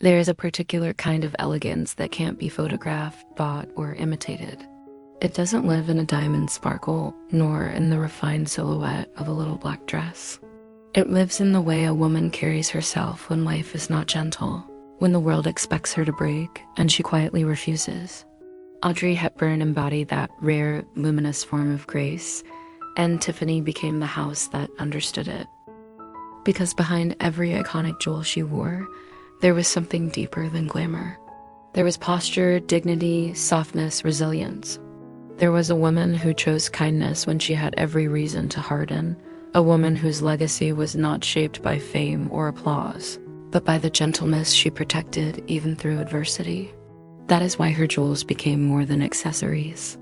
There is a particular kind of elegance that can't be photographed, bought, or imitated. It doesn't live in a diamond sparkle, nor in the refined silhouette of a little black dress. It lives in the way a woman carries herself when life is not gentle, when the world expects her to break, and she quietly refuses. Audrey Hepburn embodied that rare, luminous form of grace, and Tiffany became the house that understood it. Because behind every iconic jewel she wore, there was something deeper than glamour. There was posture, dignity, softness, resilience. There was a woman who chose kindness when she had every reason to harden, a woman whose legacy was not shaped by fame or applause, but by the gentleness she protected even through adversity. That is why her jewels became more than accessories.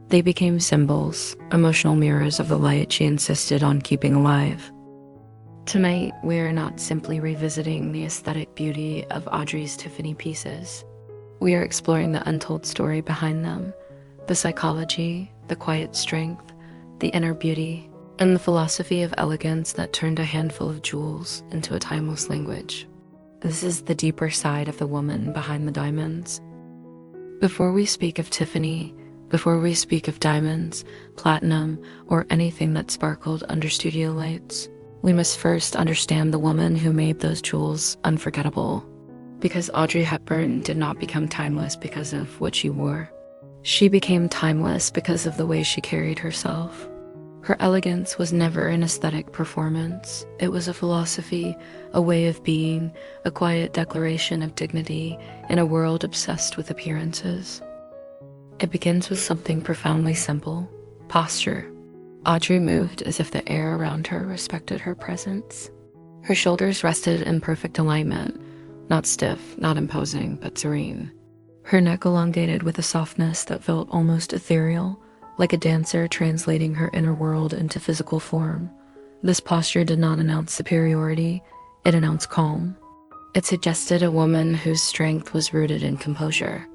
They became symbols, emotional mirrors of the light she insisted on keeping alive. Tonight, we are not simply revisiting the aesthetic beauty of Audrey's Tiffany pieces. We are exploring the untold story behind them, the psychology, the quiet strength, the inner beauty, and the philosophy of elegance that turned a handful of jewels into a timeless language. This is the deeper side of the woman behind the diamonds. Before we speak of Tiffany, before we speak of diamonds, platinum, or anything that sparkled under studio lights, we must first understand the woman who made those jewels unforgettable. Because Audrey Hepburn did not become timeless because of what she wore. She became timeless because of the way she carried herself. Her elegance was never an aesthetic performance. It was a philosophy, a way of being, a quiet declaration of dignity in a world obsessed with appearances. It begins with something profoundly simple: posture. Audrey moved as if the air around her respected her presence. Her shoulders rested in perfect alignment, not stiff, not imposing, but serene. Her neck elongated with a softness that felt almost ethereal, like a dancer translating her inner world into physical form. This posture did not announce superiority, it announced calm. It suggested a woman whose strength was rooted in composure.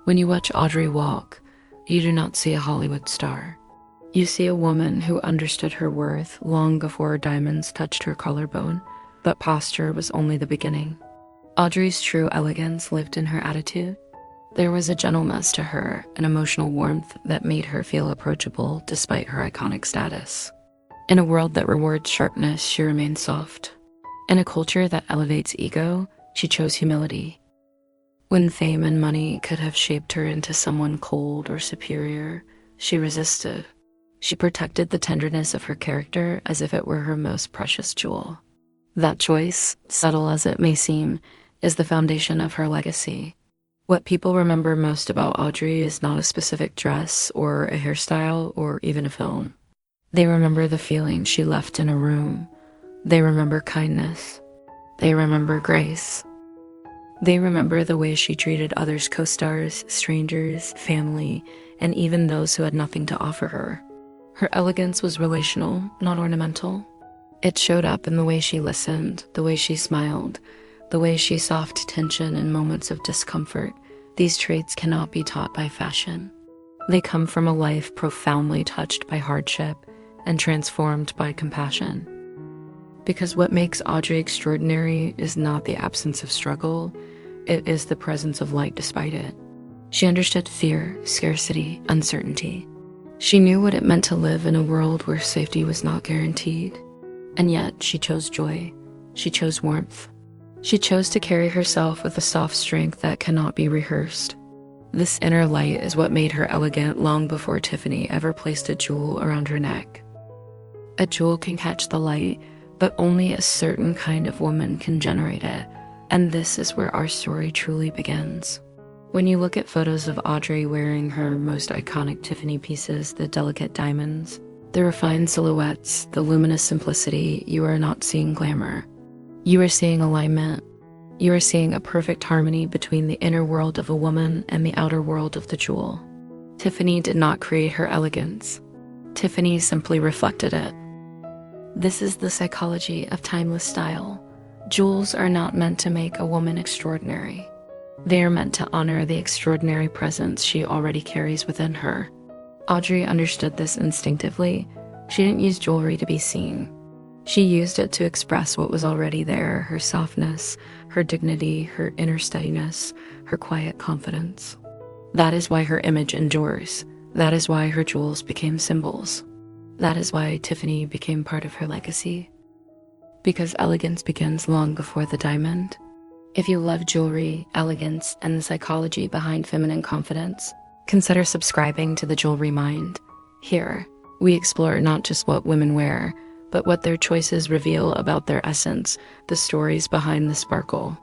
When you watch Audrey walk, you do not see a Hollywood star. You see a woman who understood her worth long before diamonds touched her collarbone, but posture was only the beginning. Audrey's true elegance lived in her attitude. There was a gentleness to her, an emotional warmth that made her feel approachable despite her iconic status. In a world that rewards sharpness, she remained soft. In a culture that elevates ego, she chose humility. When fame and money could have shaped her into someone cold or superior, she resisted. She protected the tenderness of her character as if it were her most precious jewel. That choice, subtle as it may seem, is the foundation of her legacy. What people remember most about Audrey is not a specific dress or a hairstyle or even a film. They remember the feeling she left in a room. They remember kindness. They remember grace. They remember the way she treated others, co-stars, strangers, family, and even those who had nothing to offer her. Her elegance was relational, not ornamental. It showed up in the way she listened, the way she smiled, the way she softened tension in moments of discomfort. These traits cannot be taught by fashion. They come from a life profoundly touched by hardship and transformed by compassion. Because what makes Audrey extraordinary is not the absence of struggle, it is the presence of light despite it. She understood fear, scarcity, uncertainty. She knew what it meant to live in a world where safety was not guaranteed. And yet, she chose joy. She chose warmth. She chose to carry herself with a soft strength that cannot be rehearsed. This inner light is what made her elegant long before Tiffany ever placed a jewel around her neck. A jewel can catch the light, but only a certain kind of woman can generate it. And this is where our story truly begins. When you look at photos of Audrey wearing her most iconic Tiffany pieces, the delicate diamonds, the refined silhouettes, the luminous simplicity, you are not seeing glamour. You are seeing alignment. You are seeing a perfect harmony between the inner world of a woman and the outer world of the jewel. Tiffany did not create her elegance. Tiffany simply reflected it. This is the psychology of timeless style. Jewels are not meant to make a woman extraordinary. They are meant to honor the extraordinary presence she already carries within her. Audrey understood this instinctively. She didn't use jewelry to be seen. She used it to express what was already there, her softness, her dignity, her inner steadiness, her quiet confidence. That is why her image endures. That is why her jewels became symbols. That is why Tiffany became part of her legacy. Because elegance begins long before the diamond. If you love jewelry, elegance, and the psychology behind feminine confidence, consider subscribing to The Jewelry Mind. Here, we explore not just what women wear, but what their choices reveal about their essence, the stories behind the sparkle.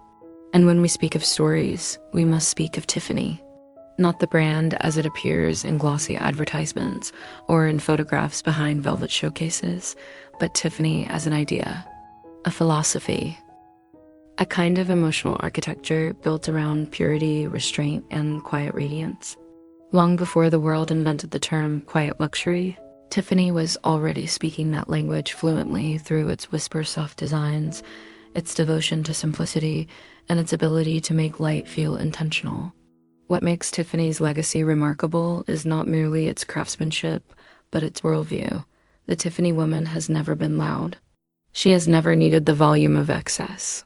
And when we speak of stories, we must speak of Tiffany. Not the brand as it appears in glossy advertisements or in photographs behind velvet showcases, but Tiffany as an idea, a philosophy, a kind of emotional architecture built around purity, restraint, and quiet radiance. Long before the world invented the term quiet luxury, Tiffany was already speaking that language fluently through its whisper-soft designs, its devotion to simplicity, and its ability to make light feel intentional. What makes Tiffany's legacy remarkable is not merely its craftsmanship, but its worldview. The Tiffany woman has never been loud. She has never needed the volume of excess.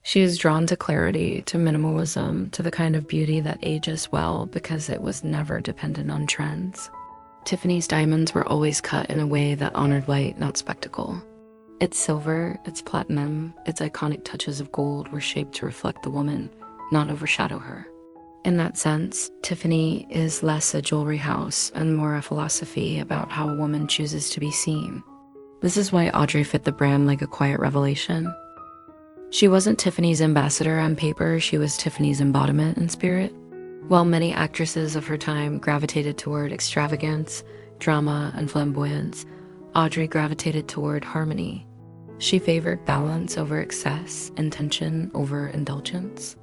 She is drawn to clarity, to minimalism, to the kind of beauty that ages well because it was never dependent on trends. Tiffany's diamonds were always cut in a way that honored light, not spectacle. Its silver, its platinum, its iconic touches of gold were shaped to reflect the woman, not overshadow her. In that sense, Tiffany is less a jewelry house and more a philosophy about how a woman chooses to be seen. This is why Audrey fit the brand like a quiet revelation. She wasn't Tiffany's ambassador on paper, she was Tiffany's embodiment in spirit. While many actresses of her time gravitated toward extravagance, drama, and flamboyance, Audrey gravitated toward harmony. She favored balance over excess, intention over indulgence.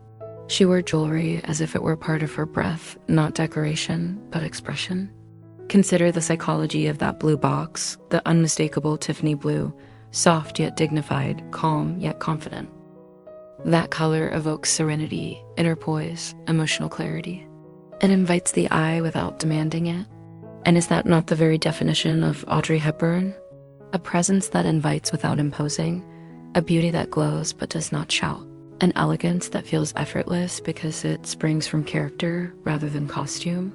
She wore jewelry as if it were part of her breath, not decoration, but expression. Consider the psychology of that blue box, the unmistakable Tiffany blue, soft yet dignified, calm yet confident. That color evokes serenity, inner poise, emotional clarity. It invites the eye without demanding it. And is that not the very definition of Audrey Hepburn? A presence that invites without imposing, a beauty that glows but does not shout, an elegance that feels effortless because it springs from character rather than costume.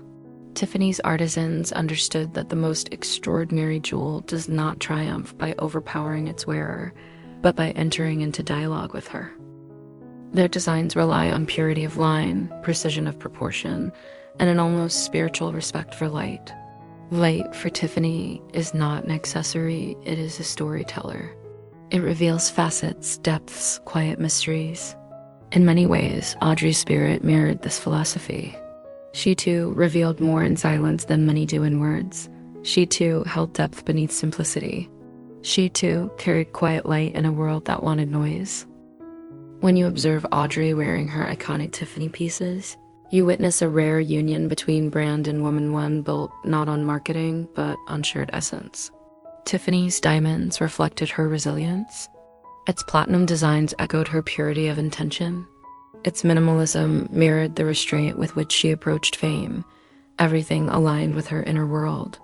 Tiffany's artisans understood that the most extraordinary jewel does not triumph by overpowering its wearer, but by entering into dialogue with her. Their designs rely on purity of line, precision of proportion, and an almost spiritual respect for light. Light for Tiffany is not an accessory, it is a storyteller. It reveals facets, depths, quiet mysteries. In many ways, Audrey's spirit mirrored this philosophy. She too revealed more in silence than many do in words. She too held depth beneath simplicity. She too carried quiet light in a world that wanted noise. When you observe Audrey wearing her iconic Tiffany pieces, you witness a rare union between brand and woman, one built not on marketing, but on shared essence. Tiffany's diamonds reflected her resilience. Its platinum designs echoed her purity of intention. Its minimalism mirrored the restraint with which she approached fame. Everything aligned with her inner world.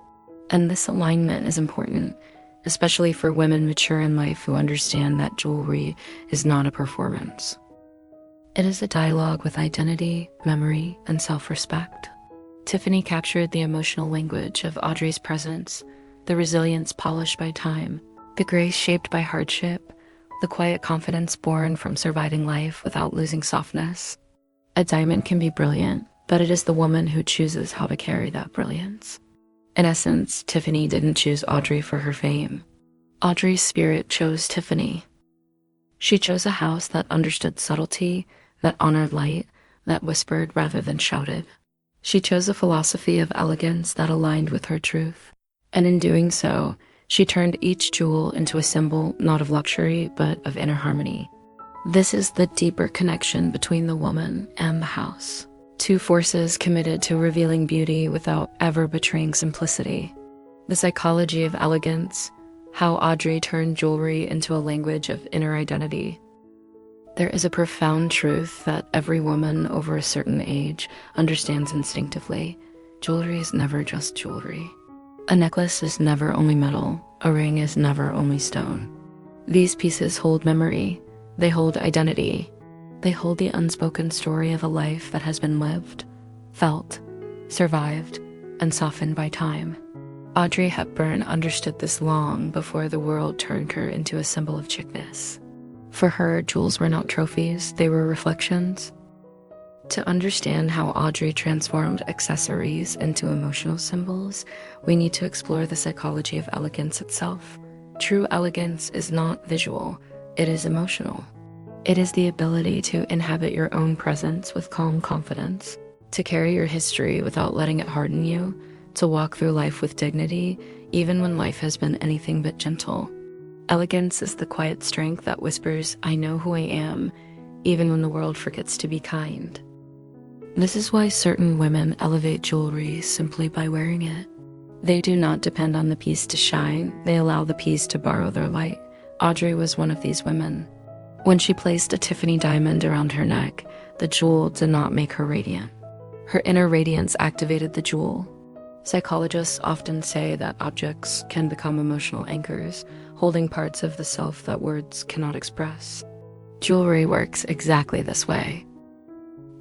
And this alignment is important, especially for women mature in life who understand that jewelry is not a performance. It is a dialogue with identity, memory, and self-respect. Tiffany captured the emotional language of Audrey's presence, the resilience polished by time, the grace shaped by hardship, the quiet confidence born from surviving life without losing softness. A diamond can be brilliant, but it is the woman who chooses how to carry that brilliance. In essence, Tiffany didn't choose Audrey for her fame. Audrey's spirit chose Tiffany. She chose a house that understood subtlety, that honored light, that whispered rather than shouted. She chose a philosophy of elegance that aligned with her truth. And in doing so, she turned each jewel into a symbol not of luxury, but of inner harmony. This is the deeper connection between the woman and the house. Two forces committed to revealing beauty without ever betraying simplicity. The psychology of elegance, how Audrey turned jewelry into a language of inner identity. There is a profound truth that every woman over a certain age understands instinctively. Jewelry is never just jewelry. A necklace is never only metal. A ring is never only stone. These pieces hold memory. They hold identity. They hold the unspoken story of a life that has been lived, felt, survived, and softened by time. Audrey Hepburn understood this long before the world turned her into a symbol of chicness. For her, jewels were not trophies, they were reflections. To understand how Audrey transformed accessories into emotional symbols, we need to explore the psychology of elegance itself. True elegance is not visual, it is emotional. It is the ability to inhabit your own presence with calm confidence, to carry your history without letting it harden you, to walk through life with dignity, even when life has been anything but gentle. Elegance is the quiet strength that whispers, "I know who I am," even when the world forgets to be kind. This is why certain women elevate jewelry simply by wearing it. They do not depend on the piece to shine, they allow the piece to borrow their light. Audrey was one of these women. When she placed a Tiffany diamond around her neck, the jewel did not make her radiant. Her inner radiance activated the jewel. Psychologists often say that objects can become emotional anchors, holding parts of the self that words cannot express. Jewelry works exactly this way.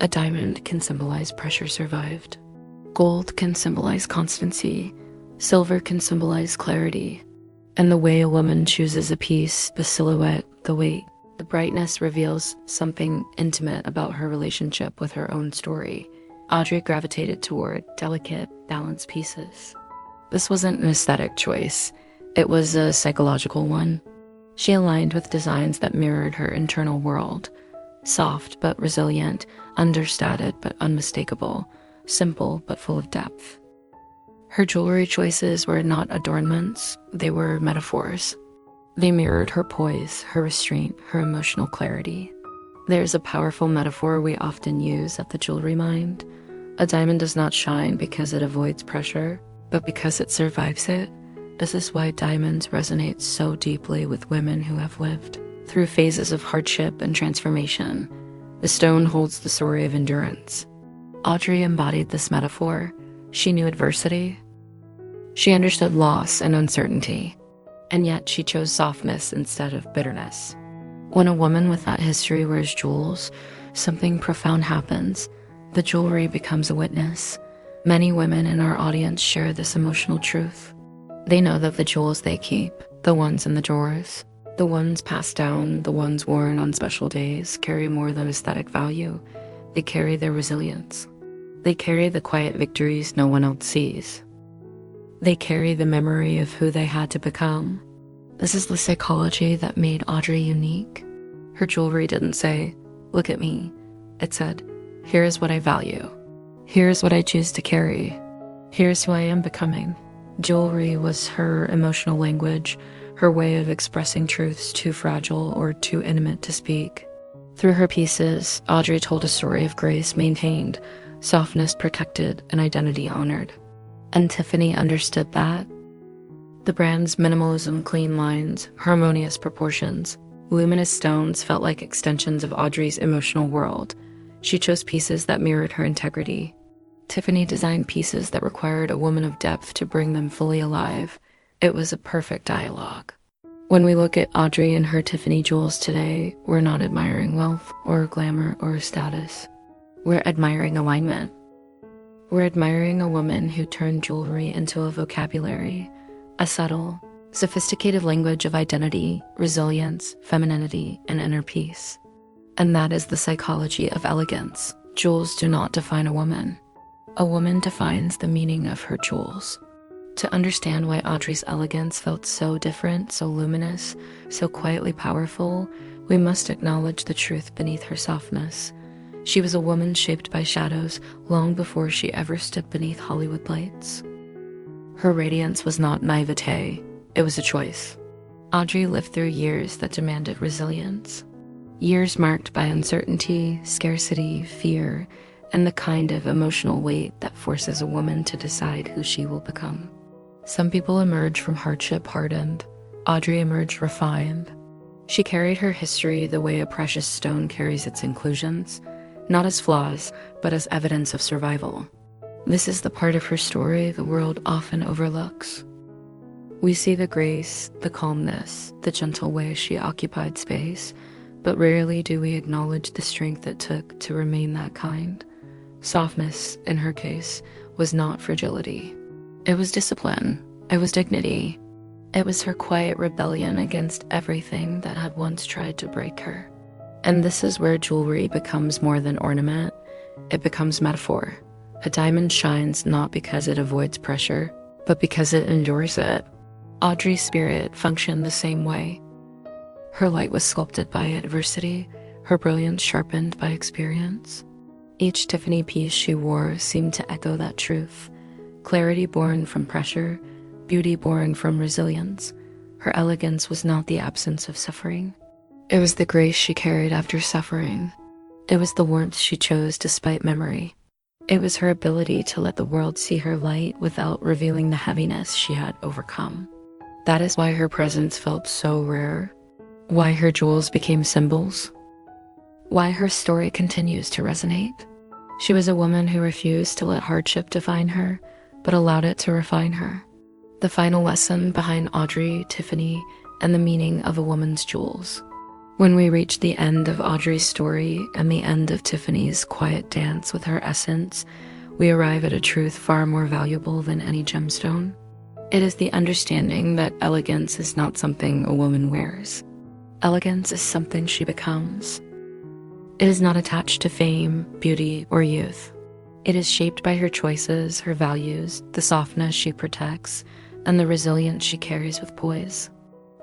A diamond can symbolize pressure survived. Gold can symbolize constancy. Silver can symbolize clarity. And the way a woman chooses a piece, the silhouette, the weight, the brightness reveals something intimate about her relationship with her own story. Audrey gravitated toward delicate, balanced pieces. This wasn't an aesthetic choice, it was a psychological one. She aligned with designs that mirrored her internal world. Soft but resilient, understated but unmistakable, simple but full of depth. Her jewelry choices were not adornments, they were metaphors. They mirrored her poise, her restraint, her emotional clarity. There's a powerful metaphor we often use at the Jewelry Mind. A diamond does not shine because it avoids pressure, but because it survives it. This is why diamonds resonate so deeply with women who have lived through phases of hardship and transformation. The stone holds the story of endurance. Audrey embodied this metaphor. She knew adversity. She understood loss and uncertainty. And yet she chose softness instead of bitterness. When a woman with that history wears jewels, something profound happens. The jewelry becomes a witness. Many women in our audience share this emotional truth. They know that the jewels they keep, the ones in the drawers, the ones passed down, the ones worn on special days, carry more than aesthetic value. They carry their resilience. They carry the quiet victories no one else sees. They carry the memory of who they had to become. This is the psychology that made Audrey unique. Her jewelry didn't say, "Look at me." It said, "Here is what I value. Here's what I choose to carry. Here's who I am becoming." Jewelry was her emotional language, her way of expressing truths too fragile or too intimate to speak. Through her pieces, Audrey told a story of grace maintained, softness protected, and identity honored. And Tiffany understood that. The brand's minimalism, clean lines, harmonious proportions, luminous stones felt like extensions of Audrey's emotional world. She chose pieces that mirrored her integrity. Tiffany designed pieces that required a woman of depth to bring them fully alive. It was a perfect dialogue. When we look at Audrey and her Tiffany jewels today, we're not admiring wealth or glamour or status. We're admiring alignment. We're admiring a woman who turned jewelry into a vocabulary, a subtle, sophisticated language of identity, resilience, femininity, and inner peace. And that is the psychology of elegance. Jewels do not define a woman. A woman defines the meaning of her jewels. To understand why Audrey's elegance felt so different, so luminous, so quietly powerful, we must acknowledge the truth beneath her softness. She was a woman shaped by shadows long before she ever stood beneath Hollywood lights. Her radiance was not naivete, it was a choice. Audrey lived through years that demanded resilience. Years marked by uncertainty, scarcity, fear, and the kind of emotional weight that forces a woman to decide who she will become. Some people emerge from hardship hardened. Audrey emerged refined. She carried her history the way a precious stone carries its inclusions, not as flaws, but as evidence of survival. This is the part of her story the world often overlooks. We see the grace, the calmness, the gentle way she occupied space, but rarely do we acknowledge the strength it took to remain that kind. Softness, in her case, was not fragility. It was discipline. It was dignity. It was her quiet rebellion against everything that had once tried to break her. And this is where jewelry becomes more than ornament. It becomes metaphor. A diamond shines not because it avoids pressure, but because it endures it. Audrey's spirit functioned the same way. Her light was sculpted by adversity, her brilliance sharpened by experience. Each Tiffany piece she wore seemed to echo that truth. Clarity born from pressure, beauty born from resilience. Her elegance was not the absence of suffering. It was the grace she carried after suffering. It was the warmth she chose despite memory. It was her ability to let the world see her light without revealing the heaviness she had overcome. That is why her presence felt so rare, why her jewels became symbols, why her story continues to resonate. She was a woman who refused to let hardship define her, but allowed it to refine her. The final lesson behind Audrey, Tiffany, and the meaning of a woman's jewels. When we reach the end of Audrey's story and the end of Tiffany's quiet dance with her essence, we arrive at a truth far more valuable than any gemstone. It is the understanding that elegance is not something a woman wears. Elegance is something she becomes. It is not attached to fame, beauty, or youth. It is shaped by her choices, her values, the softness she protects, and the resilience she carries with poise.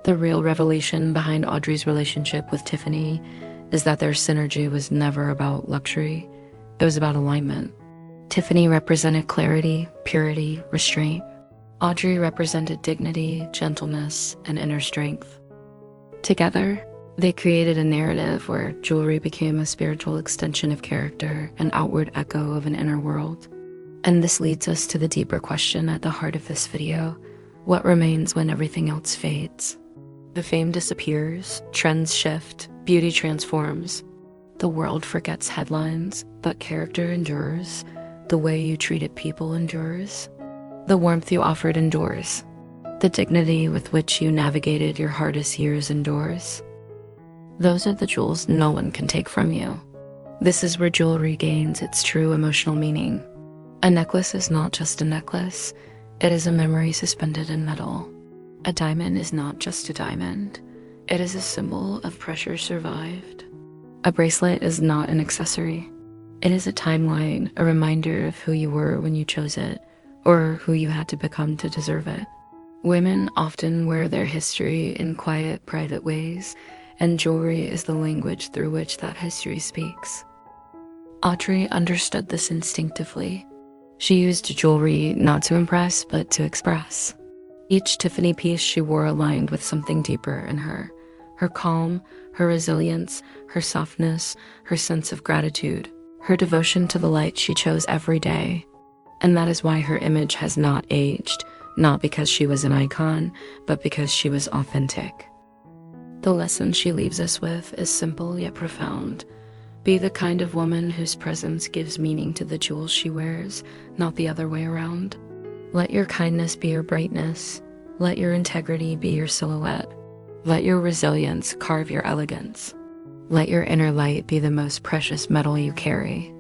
The real revelation behind Audrey's relationship with Tiffany is that their synergy was never about luxury. It was about alignment. Tiffany represented clarity, purity, restraint. Audrey represented dignity, gentleness, and inner strength. Together, they created a narrative where jewelry became a spiritual extension of character, an outward echo of an inner world. And this leads us to the deeper question at the heart of this video. What remains when everything else fades? The fame disappears, trends shift, beauty transforms. The world forgets headlines, but character endures. The way you treated people endures. The warmth you offered endures. The dignity with which you navigated your hardest years endures. Those are the jewels no one can take from you. This is where jewelry gains its true emotional meaning. A necklace is not just a necklace, it is a memory suspended in metal. A diamond is not just a diamond, it is a symbol of pressure survived. A bracelet is not an accessory, it is a timeline, a reminder of who you were when you chose it, or who you had to become to deserve it. Women often wear their history in quiet, private ways, and jewelry is the language through which that history speaks. Audrey understood this instinctively. She used jewelry not to impress, but to express. Each Tiffany piece she wore aligned with something deeper in her. Her calm, her resilience, her softness, her sense of gratitude, her devotion to the light she chose every day. And that is why her image has not aged, not because she was an icon, but because she was authentic. The lesson she leaves us with is simple yet profound. Be the kind of woman whose presence gives meaning to the jewels she wears, not the other way around. Let your kindness be your brightness. Let your integrity be your silhouette. Let your resilience carve your elegance. Let your inner light be the most precious metal you carry.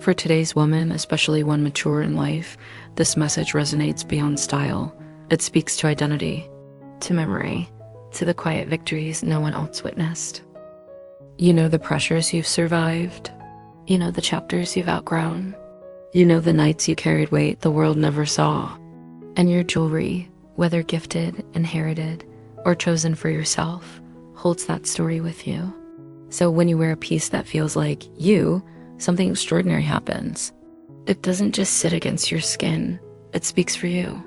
For today's woman, especially one mature in life, this message resonates beyond style. It speaks to identity, to memory, to the quiet victories no one else witnessed. You know the pressures you've survived. You know the chapters you've outgrown. You know the nights you carried weight the world never saw. And your jewelry, whether gifted, inherited, or chosen for yourself, holds that story with you. So when you wear a piece that feels like you, something extraordinary happens. It doesn't just sit against your skin, it speaks for you.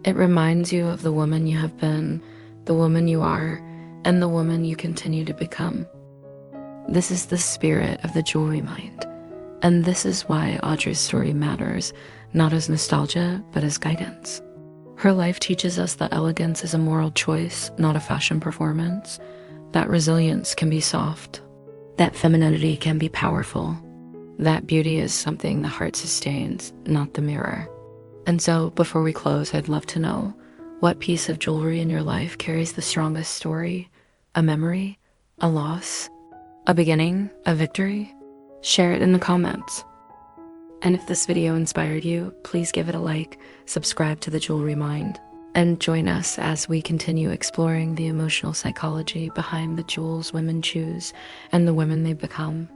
It reminds you of the woman you have been, the woman you are, and the woman you continue to become. This is the spirit of the jewelry mind. And this is why Audrey's story matters, not as nostalgia, but as guidance. Her life teaches us that elegance is a moral choice, not a fashion performance, that resilience can be soft, that femininity can be powerful, that beauty is something the heart sustains, not the mirror. And so, before we close, I'd love to know, What piece of jewelry in your life carries the strongest story? A memory? A loss? A beginning? A victory? Share it in the comments. And if this video inspired you, please give it a like, subscribe to The Jewelry Mind, and join us as we continue exploring the emotional psychology behind the jewels women choose and the women they become.